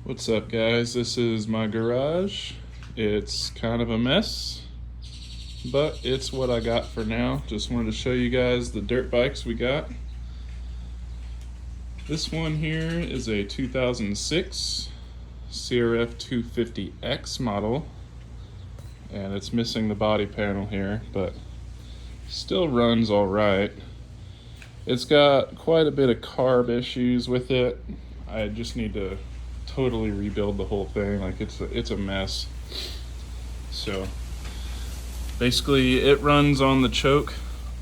What's up, guys? This is my garage. It's kind of a mess, but it's what I got for now. Just wanted to show you guys the dirt bikes we got. This one here is a 2006 CRF 250X model, and it's missing the body panel here, but still runs all right. It's got quite a bit of carb issues with it. I just need to totally rebuild the whole thing. Like it's a mess. So basically it runs on the choke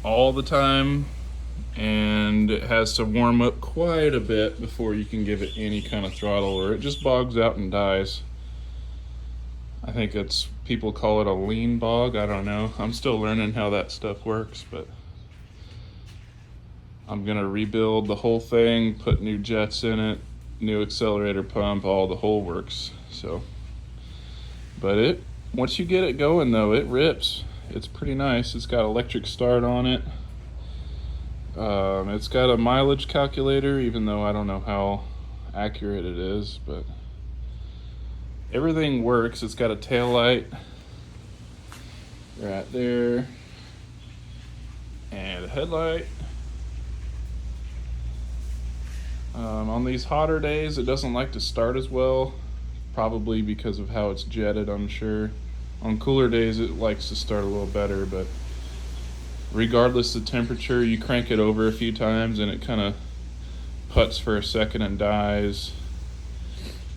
all the time, and it has to warm up quite a bit before you can give it any kind of throttle, or it just bogs out and dies. I think it's, people call it a lean bog. I don't know. I'm still learning how that stuff works, but I'm gonna rebuild the whole thing, put new jets in it, new accelerator pump, all the whole works. So, but once you get it going though, it rips. It's pretty nice. It's got electric start on it. It's got a mileage calculator, even though I don't know how accurate it is, but everything works. It's got a tail light right there and a headlight. On these hotter days, it doesn't like to start as well, probably because of how it's jetted, I'm sure. On cooler days, it likes to start a little better, but regardless of temperature, you crank it over a few times and it kind of puts for a second and dies.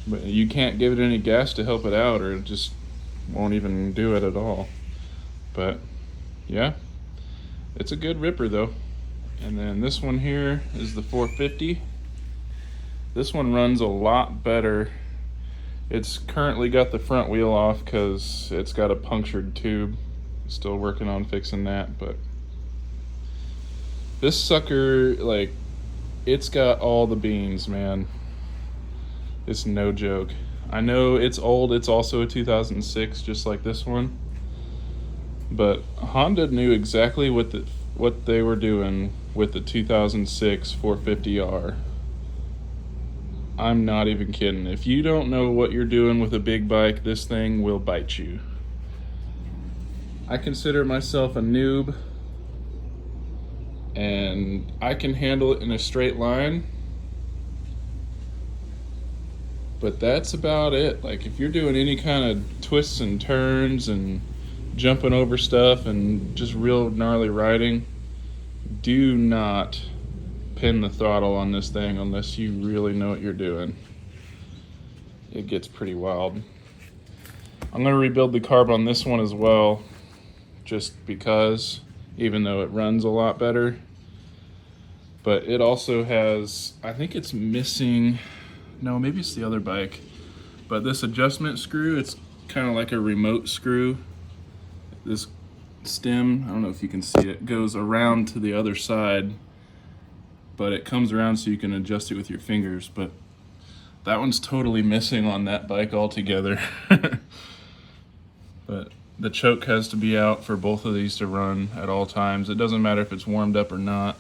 But you can't give it any gas to help it out, or it just won't even do it at all. But yeah, it's a good ripper though. And then this one here is the 450. This one runs a lot better. It's currently got the front wheel off because it's got a punctured tube. Still working on fixing that, but this sucker, like, it's got all the beans, man. It's no joke. I know it's old. It's also a 2006, just like this one. But Honda knew exactly what they were doing with the 2006 450R. I'm not even kidding. If you don't know what you're doing with a big bike, this thing will bite you. I consider myself a noob, and I can handle it in a straight line, but that's about it. Like, if you're doing any kind of twists and turns and jumping over stuff and just real gnarly riding, do not pin the throttle on this thing unless you really know what you're doing. It gets pretty wild. I'm going to rebuild the carb on this one as well, just because, even though it runs a lot better. But it also has, I think it's missing, no, maybe it's the other bike, but this adjustment screw, it's kind of like a remote screw. This stem, I don't know if you can see it, goes around to the other side, but it comes around so you can adjust it with your fingers. But that one's totally missing on that bike altogether. But the choke has to be out for both of these to run at all times. It doesn't matter if it's warmed up or not.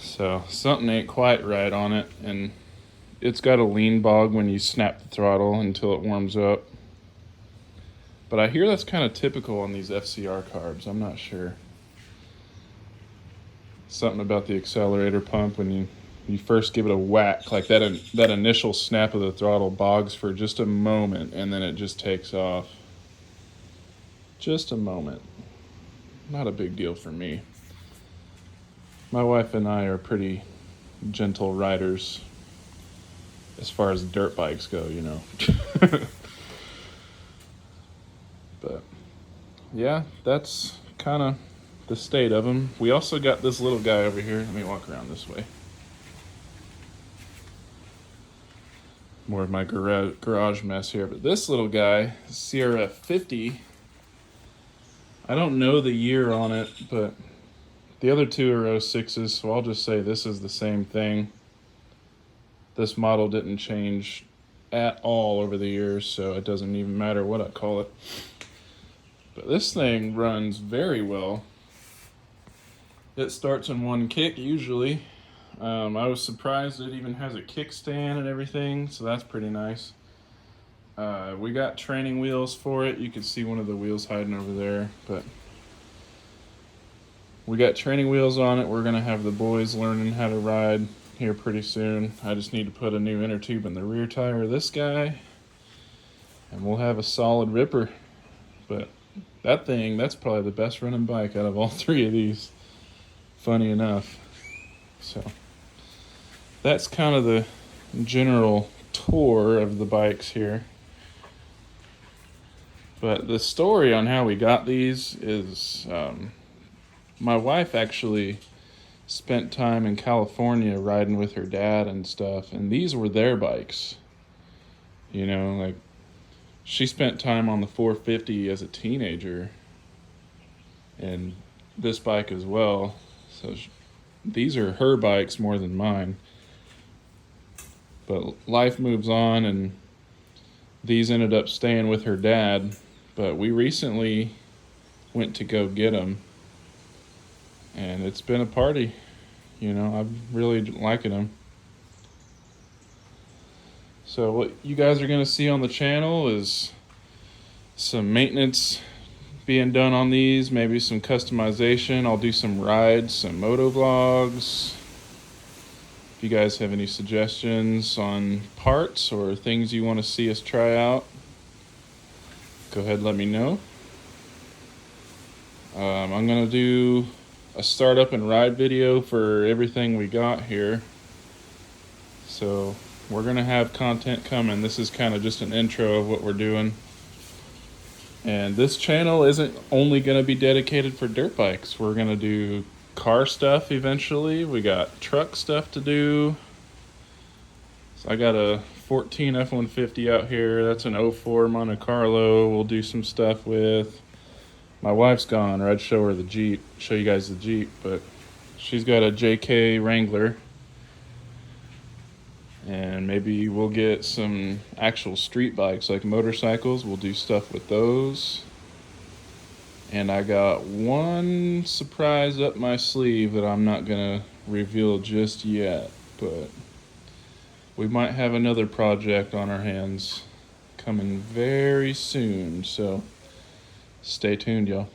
So something ain't quite right on it, and it's got a lean bog when you snap the throttle until it warms up. But I hear that's kind of typical on these FCR carbs. I'm not sure. Something about the accelerator pump, when you first give it a whack, like that initial snap of the throttle bogs for just a moment, and then it just takes off. Just a moment. Not a big deal for me. My wife and I are pretty gentle riders as far as dirt bikes go, you know. But yeah, that's kind of the state of them. We also got this little guy over here. Let me walk around this way. More of my garage mess here. But this little guy, CRF 50, I don't know the year on it, but the other two are 06s, so I'll just say this is the same thing. This model didn't change at all over the years, so it doesn't even matter what I call it. But this thing runs very well. It starts in one kick usually. I was surprised it even has a kickstand and everything, so that's pretty nice. We got training wheels for it. You can see one of the wheels hiding over there, but we got training wheels on it. We're gonna have the boys learning how to ride here pretty soon. I just need to put a new inner tube in the rear tire of this guy, and we'll have a solid ripper. But that's probably the best running bike out of all three of these, funny enough. So that's kind of the general tour of the bikes here. But the story on how we got these is my wife actually spent time in California riding with her dad and stuff, and these were their bikes. You know, like she spent time on the 450 as a teenager, and this bike as well. So these are her bikes more than mine. But life moves on, and these ended up staying with her dad. But we recently went to go get them, and it's been a party. You know, I'm really liking them. So what you guys are going to see on the channel is some maintenance being done on these, maybe some customization. I'll do some rides, some moto vlogs. If you guys have any suggestions on parts or things you want to see us try out, go ahead and let me know. I'm going to do a startup and ride video for everything we got here. So we're going to have content coming. This is kind of just an intro of what we're doing. And this channel isn't only going to be dedicated for dirt bikes. We're going to do car stuff eventually. We got truck stuff to do. So I got a 14 F-150 out here. That's an 04 Monte Carlo we'll do some stuff with. My wife's gone, or I'd show her the Jeep, show you guys the Jeep, but she's got a JK Wrangler. And maybe we'll get some actual street bikes, like motorcycles. We'll do stuff with those. And I got one surprise up my sleeve that I'm not going to reveal just yet. But we might have another project on our hands coming very soon. So stay tuned, y'all.